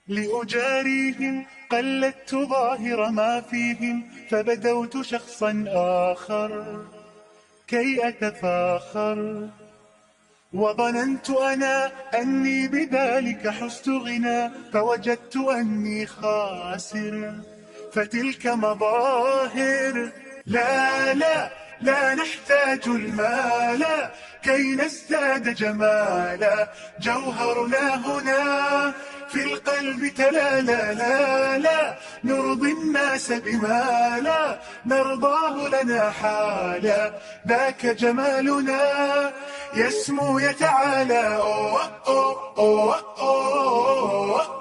لأجاريهم قلدت ظاهر ما فيهم، فبدوت شخصا آخر كي أتفاخر. وظننت أنا أني بذلك حزت غنى، فوجدت أني خاسر. فتلك مظاهر. لا لا لا نحتاج المال كي نزداد جمالا، جوهرنا هنا في القلب تلالا. لا لا نرضي الناس بما لا نرضاه لنا حالا، ذاك جمالنا يسمو يتعالى. أوه أوه أوه أوه